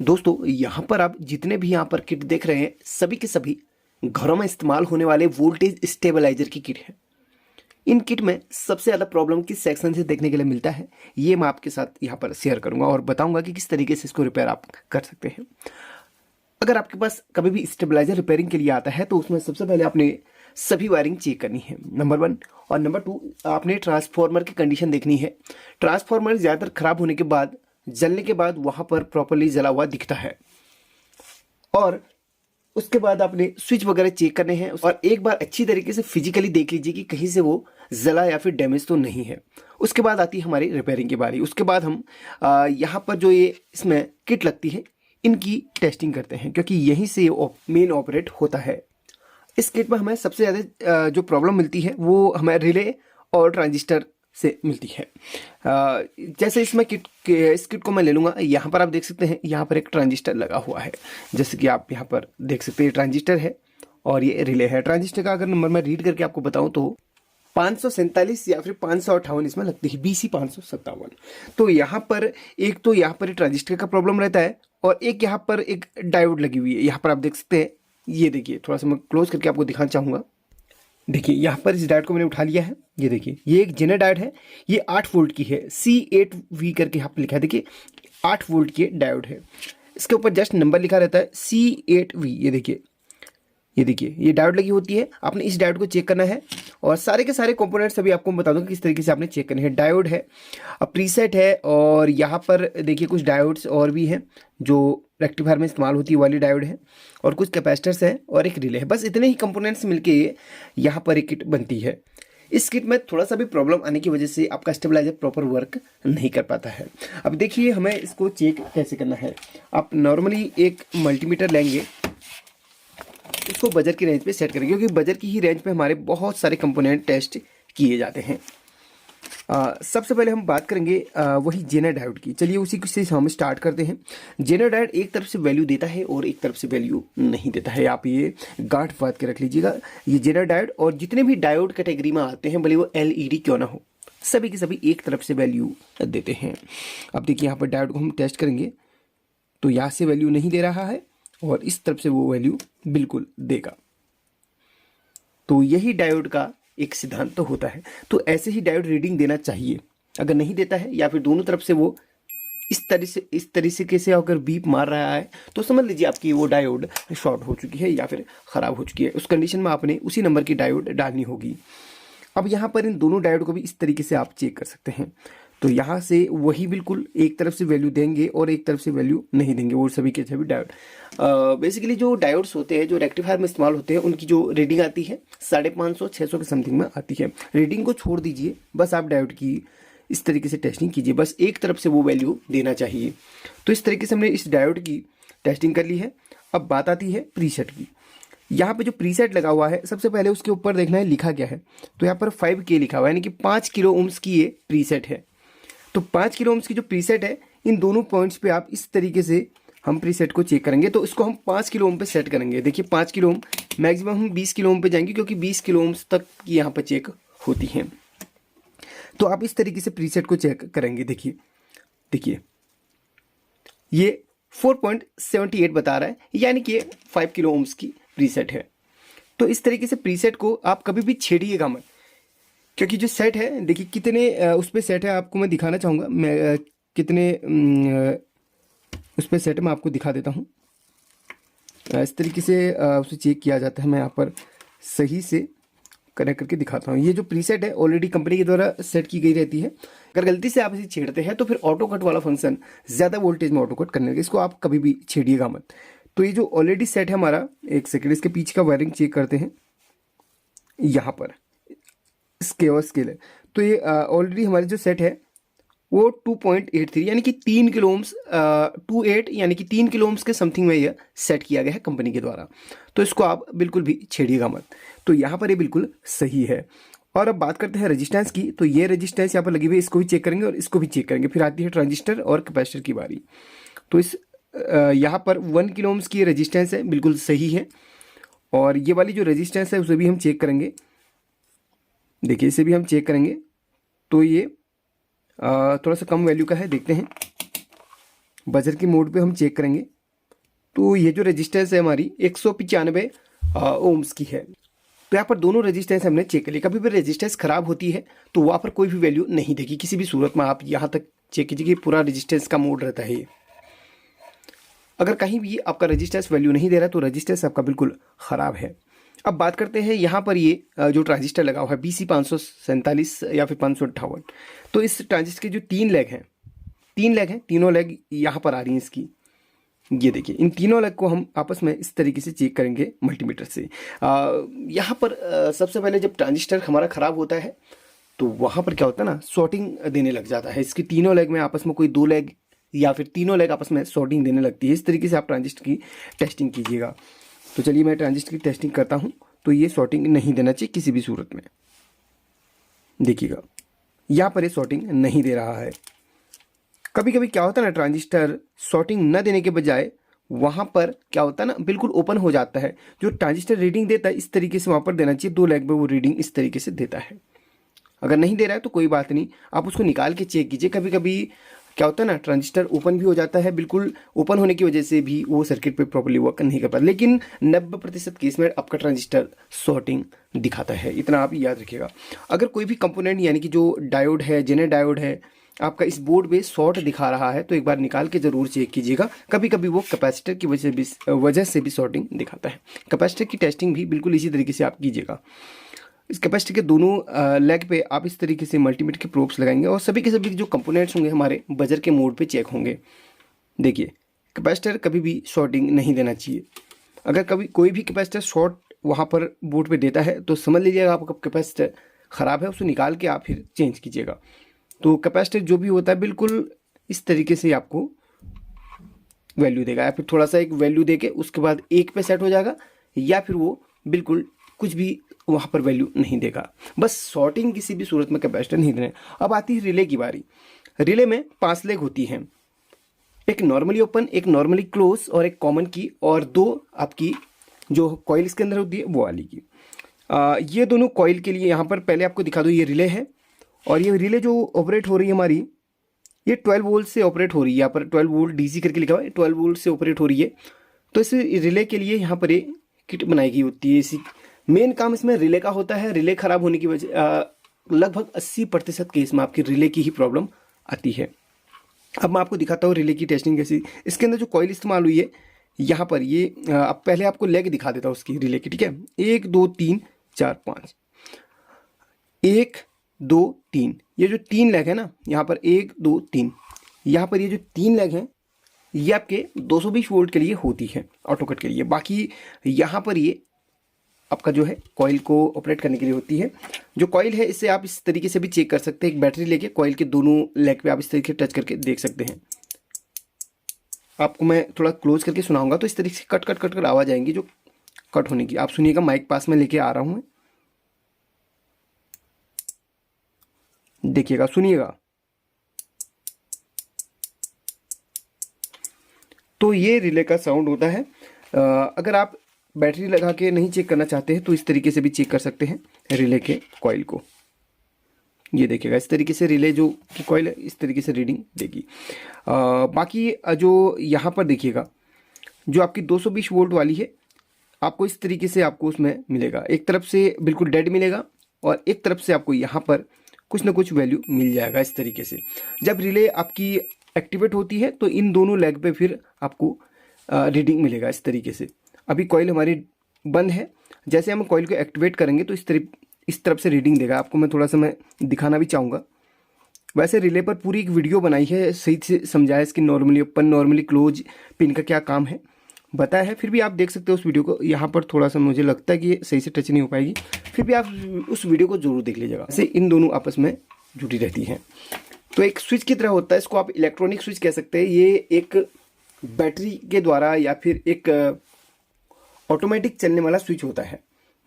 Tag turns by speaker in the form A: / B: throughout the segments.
A: दोस्तों यहाँ पर आप जितने भी यहाँ पर किट देख रहे हैं सभी के सभी घरों में इस्तेमाल होने वाले वोल्टेज स्टेबलाइजर की किट है। इन किट में सबसे ज़्यादा प्रॉब्लम किस सेक्शन से देखने के लिए मिलता है ये मैं आपके साथ यहाँ पर शेयर करूँगा और बताऊँगा कि किस तरीके से इसको रिपेयर आप कर सकते हैं। अगर आपके पास कभी भी स्टेबलाइजर रिपेयरिंग के लिए आता है तो उसमें सबसे पहले आपने सभी वायरिंग चेक करनी है, नंबर 1। और नंबर 2 आपने ट्रांसफार्मर की कंडीशन देखनी है। ट्रांसफार्मर ज़्यादातर खराब होने के बाद जलने के बाद वहाँ पर प्रॉपरली जला हुआ दिखता है। और उसके बाद आपने स्विच वगैरह चेक करने हैं और एक बार अच्छी तरीके से फिजिकली देख लीजिए कि कहीं से वो जला या फिर डैमेज तो नहीं है। उसके बाद आती है हमारी रिपेयरिंग की बारी। उसके बाद हम यहाँ पर जो ये इसमें किट लगती है इनकी टेस्टिंग करते हैं, क्योंकि यहीं से मेन ऑपरेट होता है। इस किट में हमें सबसे ज़्यादा जो प्रॉब्लम मिलती है वो हमें रिले और ट्रांजिस्टर से मिलती है। जैसे इसमें इस किट को मैं ले लूँगा। यहाँ पर आप देख सकते हैं यहाँ पर एक ट्रांजिस्टर लगा हुआ है, जैसे कि आप यहाँ पर देख सकते हैं ट्रांजिस्टर है और ये रिले है। ट्रांजिस्टर का अगर नंबर मैं रीड करके आपको बताऊँ तो 547 या फिर 558 इसमें लगती है, BC 557। तो यहाँ पर एक तो यहाँ पर ट्रांजिस्टर का प्रॉब्लम रहता है और एक यहाँ पर एक डायोड लगी हुई है। यहाँ पर आप देख सकते हैं, ये देखिए, थोड़ा सा मैं क्लोज करके आपको दिखाना चाहूँगा। देखिए यहाँ पर इस डायोड को मैंने उठा लिया है। ये देखिए ये एक जेनर डायोड है, ये 8 वोल्ट की है, C8V करके यहाँ पर लिखा है। देखिए 8 वोल्ट की डायोड है, इसके ऊपर जस्ट नंबर लिखा रहता है C8V। ये देखिए ये डायोड लगी होती है। आपने इस डायोड को चेक करना है और सारे के सारे कंपोनेंट्स अभी आपको बता दूं किस तरीके से आपने चेक करने हैं। डायोड है, प्रीसेट है और यहाँ पर देखिए कुछ डायोड्स और भी हैं जो रेक्टिफायर में इस्तेमाल होती है वाली डायोड है, और कुछ कैपेसिटर्स हैं और एक रिले है। बस इतने ही कंपोनेंट्स मिलके यहाँ पर एक किट बनती है। इस किट में थोड़ा सा भी प्रॉब्लम आने की वजह से आपका स्टेबलाइजर प्रॉपर वर्क नहीं कर पाता है। अब देखिए हमें इसको चेक कैसे करना है। आप नॉर्मली एक मल्टीमीटर लेंगे, इसको बजर की रेंज पे सेट करेंगे, क्योंकि बजर की ही रेंज पे हमारे बहुत सारे कंपोनेंट टेस्ट किए जाते हैं। सबसे पहले हम बात करेंगे वही जेनर डायोड की। चलिए उसी से हम स्टार्ट करते हैं। जेनर डायोड एक तरफ से वैल्यू देता है और एक तरफ से वैल्यू नहीं देता है। आप ये गांठ बात के रख लीजिएगा। ये जेनर डायोड और जितने भी डायोड कैटेगरी में आते हैं, भले वो LED क्यों ना हो, सभी के सभी एक तरफ से वैल्यू देते हैं। अब देखिए यहाँ पर डायोड को हम टेस्ट करेंगे तो यहाँ से वैल्यू नहीं दे रहा है और इस तरफ से वो वैल्यू बिल्कुल देगा। तो यही डायोड का एक सिद्धांत तो होता है। तो ऐसे ही डायोड रीडिंग देना चाहिए। अगर नहीं देता है या फिर दोनों तरफ से वो इस तरीके से अगर बीप मार रहा है तो समझ लीजिए आपकी वो डायोड शॉर्ट हो चुकी है या फिर ख़राब हो चुकी है। उस कंडीशन में आपने उसी नंबर की डायोड डालनी होगी। अब यहाँ पर इन दोनों डायोड को भी इस तरीके से आप चेक कर सकते हैं। तो यहाँ से वही बिल्कुल एक तरफ से वैल्यू देंगे और एक तरफ से वैल्यू नहीं देंगे, वो सभी के सभी डायोड। बेसिकली जो डायोड्स होते हैं जो रेक्टिफायर में इस्तेमाल होते हैं उनकी जो रीडिंग आती है 550-600 के समथिंग में आती है। रीडिंग को छोड़ दीजिए, बस आप डायोड की इस तरीके से टेस्टिंग कीजिए, बस एक तरफ से वो वैल्यू देना चाहिए। तो इस तरीके से हमने इस डायोड की टेस्टिंग कर ली है। अब बात आती है प्रीसेट की। यहाँ पे जो प्रीसेट लगा हुआ है सबसे पहले उसके ऊपर देखना है लिखा क्या है। तो यहाँ पर 5K लिखा हुआ है, यानी कि 5 किलो ओम्स की ये प्रीसेट है। तो 5 किलो ओम्स की जो प्रीसेट है, इन दोनों पॉइंट्स पे आप इस तरीके से हम प्रीसेट को चेक करेंगे। तो इसको हम 5 किलो ओम पे सेट करेंगे। देखिए 5 किलो ओम, मैक्सिमम हम 20 किलो ओम पे जाएंगे क्योंकि 20 किलो ओम्स तक की यहाँ पर चेक होती हैं। तो आप इस तरीके से प्रीसेट को चेक करेंगे। देखिए ये 4.78 बता रहा है, यानी कि 5 किलो ओम्स की प्रीसेट है। तो इस तरीके से प्रीसेट को आप कभी भी छेड़िएगा मत, क्योंकि जो सेट है देखिए कितने उस पर सेट है आपको मैं दिखाना चाहूँगा। मैं कितने उस पर सेट मैं आपको दिखा देता हूँ। इस तरीके से उसे चेक किया जाता है। मैं यहाँ पर सही से कनेक्ट करके दिखाता हूँ। ये जो प्रीसेट है ऑलरेडी कंपनी के द्वारा सेट की गई रहती है। अगर गलती से आप इसे छेड़ते हैं तो फिर ऑटो कट वाला फंक्शन ज़्यादा वोल्टेज में ऑटो कट करने लगे, इसको आप कभी भी छेड़िएगा मत। तो ये जो ऑलरेडी सेट है हमारा, एक सेकेंड इसके पीछे का वायरिंग चेक करते हैं। यहाँ पर स्केल है। तो ये ऑलरेडी हमारे जो सेट है वो 2.83 यानी कि 3 किलो ओम्स 28 यानी कि 3 किलो ओम्स के समथिंग में यह सेट किया गया है कंपनी के द्वारा। तो इसको आप बिल्कुल भी छेड़िएगा मत। तो यहाँ पर ये बिल्कुल सही है। और अब बात करते हैं रेजिस्टेंस की। तो ये रेजिस्टेंस यहाँ पर लगी हुई है, इसको भी चेक करेंगे और इसको भी चेक करेंगे। फिर आती है ट्रांजिस्टर और कैपेसिटर की बारी। तो इस यहाँ पर 1 किलो ओम्स की रेजिस्टेंस है, बिल्कुल सही है। और ये वाली जो रेजिस्टेंस है उसे भी हम चेक करेंगे। देखिए इसे भी हम चेक करेंगे। तो ये थोड़ा सा कम वैल्यू का है, देखते हैं बजर के मोड पे हम चेक करेंगे तो ये जो रेजिस्टेंस है हमारी 195 ओम्स की है। तो यहाँ पर दोनों रेजिस्टेंस हमने चेक कर लिया। कभी भी रेजिस्टेंस खराब होती है तो वहाँ पर कोई भी वैल्यू नहीं देगी किसी भी सूरत में। आप यहाँ तक चेक कीजिए कि पूरा रेजिस्टेंस का मोड रहता है ये। अगर कहीं भी आपका रेजिस्टेंस वैल्यू नहीं दे रहा तो रेजिस्टेंस आपका बिल्कुल ख़राब है। अब बात करते हैं यहाँ पर ये जो ट्रांजिस्टर लगा हुआ है BC 547 या फिर 558। तो इस ट्रांजिस्टर के जो 3 लेग हैं, तीनों लेग यहाँ पर आ रही हैं इसकी। ये देखिए, इन तीनों लेग को हम आपस में इस तरीके से चेक करेंगे मल्टीमीटर से। यहाँ पर सबसे पहले जब ट्रांजिस्टर हमारा ख़राब होता है तो वहाँ पर क्या होता है ना, शॉर्टिंग देने लग जाता है। इसकी तीनों लेग में आपस में कोई 2 लेग या फिर तीनों लेग आपस में शॉर्टिंग देने लगती है। इस तरीके से आप ट्रांजिस्टर की टेस्टिंग कीजिएगा। तो चलिए मैं ट्रांजिस्टर की टेस्टिंग करता हूँ। तो ये शॉर्टिंग नहीं देना चाहिए किसी भी सूरत में। देखिएगा, यहाँ पर ये शॉर्टिंग नहीं दे रहा है। कभी कभी क्या होता है ना, ट्रांजिस्टर शॉर्टिंग न देने के बजाय वहाँ पर क्या होता है ना, बिल्कुल ओपन हो जाता है। जो ट्रांजिस्टर रीडिंग देता है इस तरीके से वहाँ पर देना चाहिए। 2 लेग में वो रीडिंग इस तरीके से देता है। अगर नहीं दे रहा है तो कोई बात नहीं, आप उसको निकाल के चेक कीजिए। कभी कभी क्या होता है ना, ट्रांजिस्टर ओपन भी हो जाता है। बिल्कुल ओपन होने की वजह से भी वो सर्किट पे प्रॉपर्ली वर्क नहीं कर पाता। लेकिन 90% केस में आपका ट्रांजिस्टर शॉर्टिंग दिखाता है, इतना आप याद रखिएगा। अगर कोई भी कंपोनेंट यानी कि जो डायोड है, जेनर डायोड है, आपका इस बोर्ड पे शॉर्ट दिखा रहा है तो एक बार निकाल के ज़रूर चेक कीजिएगा। कभी कभी वो कैपेसिटर की वजह से भी शॉर्टिंग दिखाता है। कैपेसिटर की टेस्टिंग भी बिल्कुल इसी तरीके से आप कीजिएगा। इस कैपेसिटर के दोनों लेग पे आप इस तरीके से मल्टीमीटर के प्रोब्स लगाएंगे और सभी के सभी जो कंपोनेंट्स होंगे हमारे बजर के मोड पे चेक होंगे। देखिए, कैपेसिटर कभी भी शॉर्टिंग नहीं देना चाहिए। अगर कभी कोई भी कैपेसिटर शॉर्ट वहाँ पर बोर्ड पे देता है तो समझ लीजिएगा आपका कैपेसिटर ख़राब है, उसको निकाल के आप फिर चेंज कीजिएगा। तो कैपेसिटर जो भी होता है बिल्कुल इस तरीके से आपको वैल्यू देगा, या फिर थोड़ा सा एक वैल्यू देके उसके बाद 1 पे सेट हो जाएगा, या फिर वो बिल्कुल कुछ भी वहाँ पर वैल्यू नहीं देगा। बस शॉर्टिंग किसी भी सूरत में कैपेसिटर नहीं देना है। अब आती है रिले की बारी। रिले में 5 लेग होती हैं, एक नॉर्मली ओपन, एक नॉर्मली क्लोज और एक कॉमन की, और 2 आपकी जो कॉइल इसके अंदर होती है वो वाली की। ये दोनों कॉइल के लिए यहाँ पर पहले आपको दिखा दो, ये रिले है। और ये रिले जो ऑपरेट हो रही है हमारी, ये 12 वोल्ट से ऑपरेट हो रही है। यहाँ पर 12 वोल्ट DC करके लिखा हुआ है, 12 वोल्ट से ऑपरेट हो रही है। तो इस रिले के लिए यहाँ पर एक किट बनाई गई होती है। इसी मेन काम इसमें रिले का होता है। रिले खराब होने की वजह लगभग 80% केस में आपकी रिले की ही प्रॉब्लम आती है। अब मैं आपको दिखाता हूँ रिले की टेस्टिंग कैसी। इसके अंदर जो कॉइल इस्तेमाल हुई है यहाँ पर, ये अब पहले आपको लेग दिखा देता हूँ उसकी रिले की, ठीक है। 1 2 3 4 5, 1 2 3, ये जो 3 लेग है ना, यहाँ पर 1 2 3, यहाँ पर ये जो 3 लेग हैं ये आपके 220 वोल्ट के लिए होती है, ऑटो कट के लिए। बाकी यहाँ पर ये आपका जो है कॉइल को ऑपरेट करने के लिए होती है। जो कॉइल है इससे आप इस तरीके से भी चेक कर सकते हैं। एक बैटरी लेके कॉइल के दोनों लेग पे आप इस तरीके से टच करके देख सकते हैं। आपको मैं थोड़ा क्लोज करके सुनाऊंगा तो इस तरीके से कट कट कट कर आवाज़ आएंगी जो कट होने की। आप सुनिएगा, माइक पास में लेके आ रहा हूँ, देखिएगा, सुनिएगा। तो ये रिले का साउंड होता है। अगर आप बैटरी लगा के नहीं चेक करना चाहते हैं तो इस तरीके से भी चेक कर सकते हैं रिले के कॉइल को। ये देखिएगा, इस तरीके से रिले जो कॉइल है इस तरीके से रीडिंग देगी। बाकी जो यहाँ पर देखिएगा, जो आपकी 220 वोल्ट वाली है, आपको इस तरीके से आपको उसमें मिलेगा। एक तरफ से बिल्कुल डेड मिलेगा और एक तरफ से आपको यहाँ पर कुछ ना कुछ वैल्यू मिल जाएगा इस तरीके से। जब रिले आपकी एक्टिवेट होती है तो इन दोनों लेग पे फिर आपको रीडिंग मिलेगा इस तरीके से। अभी कॉइल हमारी बंद है, जैसे हम कॉइल को एक्टिवेट करेंगे तो इस तरफ से रीडिंग देगा। आपको मैं थोड़ा सा मैं दिखाना भी चाहूँगा। वैसे रिले पर पूरी एक वीडियो बनाई है, सही से समझाया इसकी normally open normally close pin का क्या काम है बताया है। फिर भी आप देख सकते हो उस वीडियो को। यहाँ पर थोड़ा सा मुझे लगता है कि सही से टच नहीं हो पाएगी, फिर भी आप उस वीडियो को जरूर देख लीजिएगा। ऐसे इन दोनों आपस में जुड़ी रहती हैं। तो एक स्विच की तरह होता है, इसको आप इलेक्ट्रॉनिक स्विच कह सकते हैं। ये एक बैटरी के द्वारा या फिर एक ऑटोमेटिक चलने वाला स्विच होता है।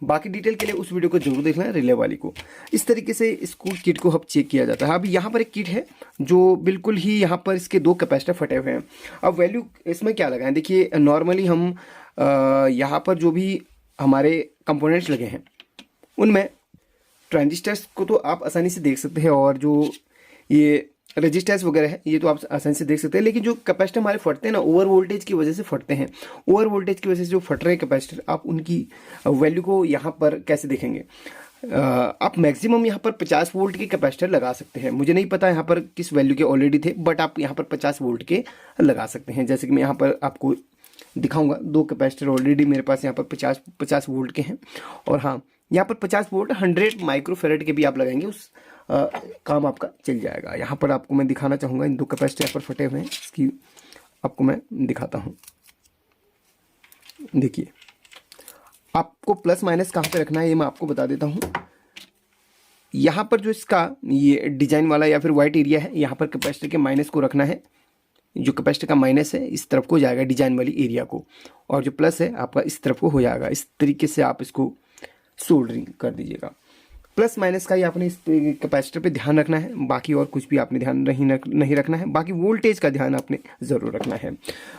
A: बाकी डिटेल के लिए उस वीडियो को जरूर देखना है, रिले वाली को। इस तरीके से इसको किट को अब चेक किया जाता है। अब यहाँ पर एक किट है जो बिल्कुल ही यहाँ पर इसके 2 कैपेसिटर फटे हुए हैं। अब वैल्यू इसमें क्या लगाएं, देखिए नॉर्मली हम यहाँ पर जो भी हमारे कंपोनेंट्स लगे हैं उनमें ट्रांजिस्टर्स को तो आप आसानी से देख सकते हैं, और जो ये रेजिस्टेंस वगैरह है ये तो आप आसानी से देख सकते हैं, लेकिन जो कैपेसिटर हमारे फटते हैं ना ओवर वोल्टेज की वजह से फटते हैं। ओवर वोल्टेज की वजह से जो फट रहे हैं कैपेसिटर, आप उनकी वैल्यू को यहाँ पर कैसे देखेंगे? आप मैक्सिमम यहाँ पर 50 वोल्ट के कैपेसिटर लगा सकते हैं। मुझे नहीं पता यहाँ पर किस वैल्यू के ऑलरेडी थे, बट आप यहाँ पर 50 वोल्ट के लगा सकते हैं। जैसे कि मैं यहाँ पर आपको दिखाऊंगा, 2 कैपेसिटर ऑलरेडी मेरे पास यहाँ पर 50 वोल्ट के हैं। और हाँ, यहाँ पर 50 वोल्ट 100 माइक्रोफेरेड के भी आप लगाएंगे, उस काम आपका चल जाएगा। यहाँ पर आपको मैं दिखाना चाहूँगा, इन 2 कैपेसिटर यहाँ पर फटे हुए हैं, इसकी आपको मैं दिखाता हूँ। देखिए, आपको प्लस माइनस कहाँ पे रखना है ये मैं आपको बता देता हूँ। यहाँ पर जो इसका ये डिजाइन वाला या फिर वाइट एरिया है, यहाँ पर कैपेसिटर के माइनस को रखना है। जो कैपेसिटर का माइनस है इस तरफ को जाएगा डिजाइन वाली एरिया को, और जो प्लस है आपका इस तरफ को हो जाएगा। इस तरीके से आप इसको सोल्डरिंग कर दीजिएगा। प्लस माइनस का ही आपने इस कैपेसिटर पे ध्यान रखना है, बाकी और कुछ भी आपने ध्यान नहीं रखना है। बाकी वोल्टेज का ध्यान आपने ज़रूर रखना है।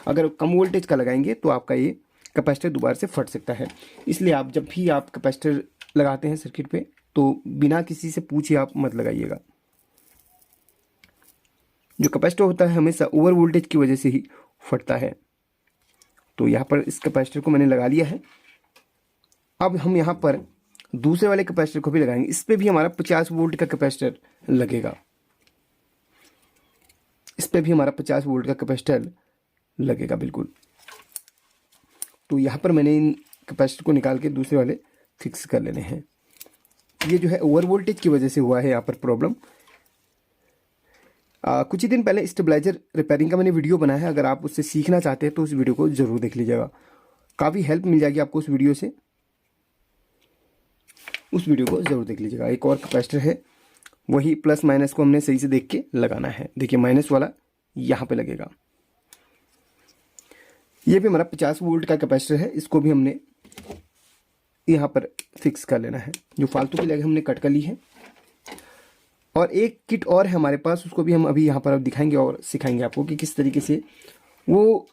A: अगर कम वोल्टेज का लगाएंगे तो आपका ये कैपेसिटर दोबारा से फट सकता है। इसलिए आप जब भी आप कैपेसिटर लगाते हैं सर्किट पे, तो बिना किसी से पूछे आप मत लगाइएगा। जो कैपेसिटर होता है हमेशा ओवर वोल्टेज की वजह से ही फटता है। तो यहाँ पर इस कैपेसिटर को मैंने लगा लिया है। अब हम यहाँ पर दूसरे वाले कैपेसिटर को भी लगाएंगे। इस पे भी हमारा 50 वोल्ट का कैपेसिटर लगेगा। इस पे भी हमारा 50 वोल्ट का कैपेसिटर लगेगा बिल्कुल। तो यहाँ पर मैंने इन कैपेसिटर को निकाल के दूसरे वाले फिक्स कर लेने हैं। ये जो है ओवर वोल्टेज की वजह से हुआ है यहाँ पर प्रॉब्लम। कुछ ही दिन पहले स्टेबलाइजर रिपेयरिंग का मैंने वीडियो बनाया है। अगर आप उससे सीखना चाहते हैं तो उस वीडियो को ज़रूर देख लीजिएगा, काफ़ी हेल्प मिल जाएगी आपको उस वीडियो से। उस वीडियो को ज़रूर देख लीजिएगा। एक और कैपेसिटर है, वही प्लस माइनस को हमने सही से देख के लगाना है। देखिए, माइनस वाला यहाँ पे लगेगा। ये भी हमारा 50 वोल्ट का कैपेसिटर है, इसको भी हमने यहाँ पर फिक्स कर लेना है। जो फालतू की जगह हमने कट कर ली है। और एक किट और है हमारे पास, उसको भी हम अभी यहाँ पर दिखाएंगे और सिखाएंगे आपको कि किस तरीके से। वो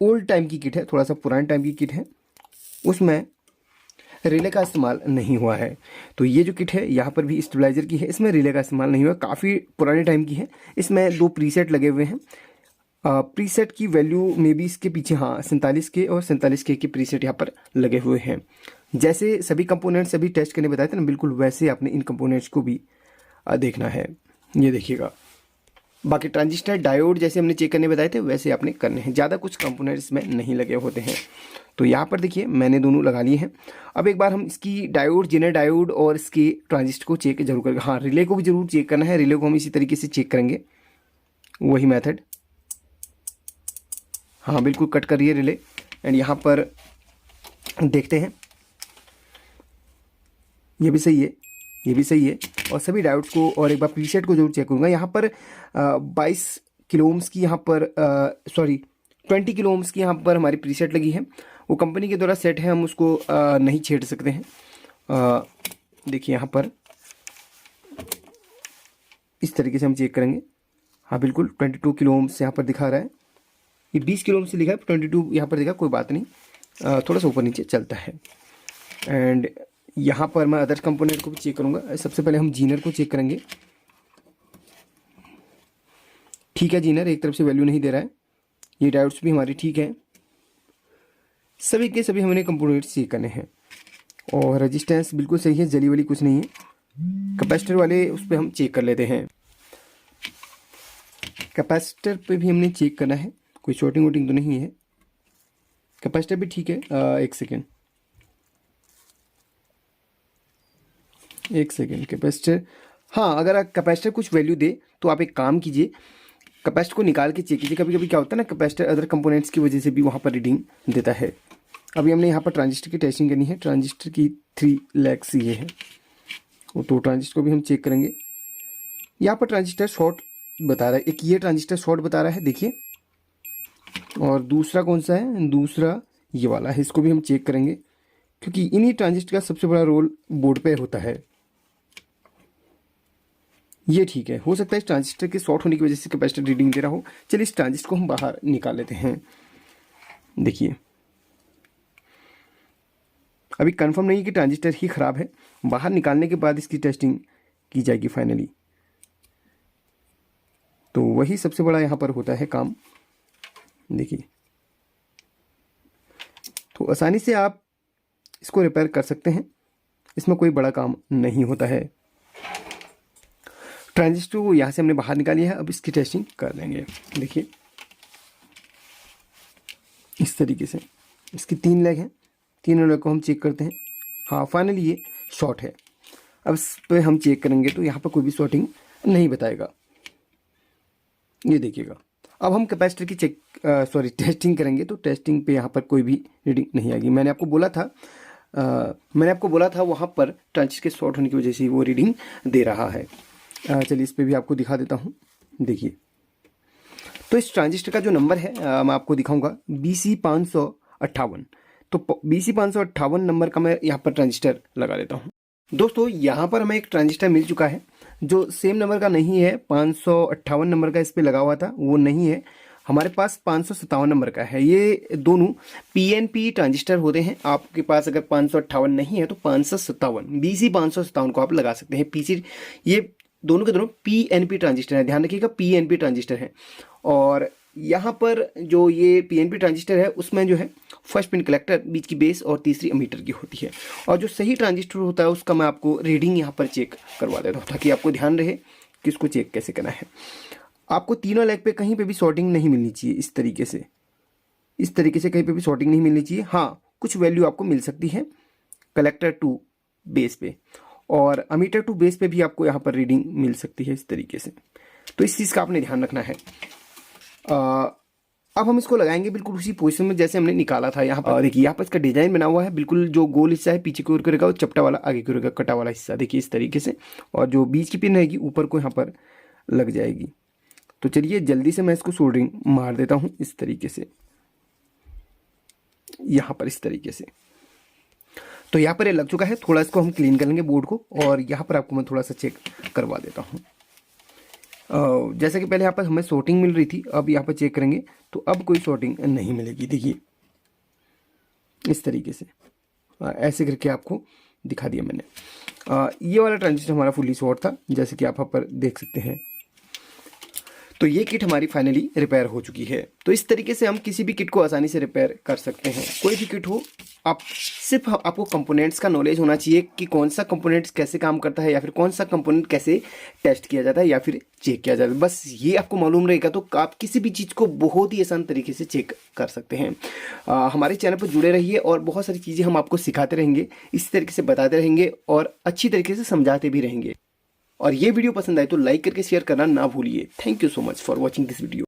A: ओल्ड टाइम की किट है, थोड़ा सा पुराने टाइम की किट है, उसमें रिले का इस्तेमाल नहीं हुआ है। तो ये जो किट है यहाँ पर भी स्टेबलाइजर की है, इसमें रिले का इस्तेमाल नहीं हुआ, काफ़ी पुराने टाइम की है। इसमें 2 प्रीसेट लगे हुए हैं। प्रीसेट की वैल्यू में भी इसके पीछे 47 के और 47 के प्रीसेट यहाँ पर लगे हुए हैं। जैसे सभी कंपोनेंट्स अभी टेस्ट करने बताए थे ना, बिल्कुल वैसे आपने इन कंपोनेंट्स को भी देखना है। ये देखिएगा, बाकी ट्रांजिस्टर डायोड जैसे हमने चेक करने बताए थे वैसे आपने करने हैं। ज़्यादा कुछ कंपोनेंट्स में नहीं लगे होते हैं। तो यहाँ पर देखिए मैंने दोनों लगा लिए हैं। अब एक बार हम इसकी डायोड, जेनर डायोड और इसकी ट्रांजिस्टर को चेक जरूर करेंगे। हाँ, रिले को भी जरूर चेक करना है। रिले को हम इसी तरीके से चेक करेंगे, वही मेथड। हाँ, बिल्कुल कट करिए रिले। एंड यहाँ पर देखते हैं, ये भी सही है, ये भी सही है। और सभी डायोड्स को और एक बार प्रीसेट को जरूर चेक करूँगा। यहाँ पर 22 किलो ओम्स की यहाँ पर 20 किलो ओम्स की यहाँ पर हमारी प्रीसेट लगी है। वो कंपनी के द्वारा सेट है, हम उसको नहीं छेड़ सकते हैं। देखिए यहाँ पर इस तरीके से हम चेक करेंगे। हाँ, बिल्कुल 22 किलो ओम्स यहाँ पर दिखा रहा है। ये 20 किलो ओम्स से लिखा है, 22 यहाँ पर दिखा, कोई बात नहीं, थोड़ा सा ऊपर नीचे चलता है। एंड यहाँ पर मैं अदर कंपोनेंट को भी चेक करूँगा। सबसे पहले हम जीनर को चेक करेंगे। ठीक है, जीनर एक तरफ से वैल्यू नहीं दे रहा है। ये डायोड्स भी हमारी ठीक है। सभी के सभी हमने कंपोनेंट्स चेक करने हैं। और रेजिस्टेंस बिल्कुल सही है, जली वाली कुछ नहीं है। कैपेसिटर वाले उस पर हम चेक कर लेते हैं। कैपेसिटर पे भी हमने चेक करना है, कोई शॉर्टिंग वोटिंग तो नहीं है। कैपेसिटर भी ठीक है। एक सेकेंड कैपेसिटर, हाँ, अगर कैपेसिटर कुछ वैल्यू दे तो आप एक काम कीजिए, कैपेसिटर को निकाल के चेक कीजिए। कभी कभी क्या होता है ना, कैपेसिटर अदर कंपोनेंट्स की वजह से भी वहाँ पर रीडिंग देता है। अभी हमने यहाँ पर ट्रांजिस्टर की टेस्टिंग करनी है। ट्रांजिस्टर की 3 लैक्स ये है, तो ट्रांजिस्टर को भी हम चेक करेंगे। यहाँ पर ट्रांजिस्टर शॉर्ट बता रहा है, एक ये ट्रांजिस्टर शॉर्ट बता रहा है, देखिए। और दूसरा कौन सा है? दूसरा ये वाला है, इसको भी हम चेक करेंगे, क्योंकि इन्हीं ट्रांजिस्टर का सबसे बड़ा रोल बोर्ड पे होता है। ये ठीक है, हो सकता है इस ट्रांजिस्टर के शॉर्ट होने की वजह से कैपेसिटर रीडिंग दे रहा हो। चलिए इस ट्रांजिस्टर को हम बाहर निकाल लेते हैं। देखिए, अभी कंफर्म नहीं कि ट्रांजिस्टर ही ख़राब है, बाहर निकालने के बाद इसकी टेस्टिंग की जाएगी फाइनली। तो वही सबसे बड़ा यहाँ पर होता है काम। देखिए, तो आसानी से आप इसको रिपेयर कर सकते हैं, इसमें कोई बड़ा काम नहीं होता है। ट्रांजिस्टर को यहाँ से हमने बाहर निकाली है, अब इसकी टेस्टिंग कर लेंगे। देखिए इस तरीके से इसकी 3 लेग हैं, तीनों लेग को हम चेक करते हैं। हाँ, फाइनली ये शॉर्ट है। अब इस पर हम चेक करेंगे तो यहाँ पर कोई भी शॉर्टिंग नहीं बताएगा, ये देखिएगा। अब हम कैपेसिटर की टेस्टिंग करेंगे तो टेस्टिंग पे यहाँ पर कोई भी रीडिंग नहीं आएगी। मैंने आपको बोला था वहाँ पर ट्रांजिस्टर के शॉर्ट होने की वजह से वो रीडिंग दे रहा है। चलिए इस पे भी आपको दिखा देता हूँ। देखिए, तो इस ट्रांजिस्टर का जो नंबर है मैं आपको दिखाऊंगा, BC558। तो BC558 नंबर का मैं यहाँ पर ट्रांजिस्टर लगा देता हूँ। दोस्तों यहाँ पर हमें एक ट्रांजिस्टर मिल चुका है जो सेम नंबर का नहीं है, 558 नंबर का इस पर लगा हुआ था, वो नहीं है। हमारे पास 557 नंबर का है। ये दोनों PNP ट्रांजिस्टर होते हैं। आपके पास अगर 558 नहीं है तो 557 BC557 को आप लगा सकते हैं। पीसी ये दोनों के दोनों PNP ट्रांजिस्टर है, ध्यान रखिएगा PNP ट्रांजिस्टर है। और यहाँ पर जो ये PNP ट्रांजिस्टर है उसमें जो है फर्स्ट पिन कलेक्टर, बीच की बेस और तीसरी एमीटर की होती है। और जो सही ट्रांजिस्टर होता है उसका मैं आपको रीडिंग यहाँ पर चेक करवा देता हूँ ताकि आपको ध्यान रहे कि इसको चेक कैसे करना है। आपको तीनों लेग पे कहीं पे भी शॉर्टिंग नहीं मिलनी चाहिए। इस तरीके से कहीं पे भी शॉर्टिंग नहीं मिलनी चाहिए। हाँ, कुछ वैल्यू आपको मिल सकती है कलेक्टर टू बेस पे और अमीटर टू बेस पे भी आपको यहाँ पर रीडिंग मिल सकती है इस तरीके से। तो इस चीज़ का आपने ध्यान रखना है। अब हम इसको लगाएंगे बिल्कुल उसी पोजीशन में जैसे हमने निकाला था। यहाँ पर देखिए, यहाँ पर इसका डिजाइन बना हुआ है। बिल्कुल जो गोल हिस्सा है पीछे की ओर करेगा और चपटा वाला आगे की ओर करेगा, कटा वाला हिस्सा देखिए इस तरीके से। और जो बीच की पिन रहेगी ऊपर को यहाँ पर लग जाएगी। तो चलिए जल्दी से मैं इसको सोल्डरिंग मार देता हूँ इस तरीके से, यहाँ पर इस तरीके से। तो यहाँ पर ये लग चुका है। थोड़ा इसको हम क्लीन कर लेंगे बोर्ड को और यहाँ पर आपको मैं थोड़ा सा चेक करवा देता हूँ। जैसे कि पहले यहाँ पर हमें शॉर्टिंग मिल रही थी, अब यहाँ पर चेक करेंगे तो अब कोई शॉर्टिंग नहीं मिलेगी। देखिए इस तरीके से ऐसे करके आपको दिखा दिया मैंने। ये वाला ट्रांजिस्टर हमारा फुली शॉर्ट था जैसे कि आप यहाँ पर देख सकते हैं। तो ये किट हमारी फाइनली रिपेयर हो चुकी है। तो इस तरीके से हम किसी भी किट को आसानी से रिपेयर कर सकते हैं। कोई भी किट हो, आप सिर्फ आपको कंपोनेंट्स का नॉलेज होना चाहिए कि कौन सा कंपोनेंट्स कैसे काम करता है या फिर कौन सा कंपोनेंट कैसे टेस्ट किया जाता है या फिर चेक किया जाता है। बस ये आपको मालूम रहेगा तो आप किसी भी चीज़ को बहुत ही आसान तरीके से चेक कर सकते हैं। हमारे चैनल पर जुड़े रहिए और बहुत सारी चीज़ें हम आपको सिखाते रहेंगे, इसी तरीके से बताते रहेंगे और अच्छी तरीके से समझाते भी रहेंगे। और ये वीडियो पसंद आए तो लाइक करके शेयर करना ना भूलिए। Thank you so much for watching this video.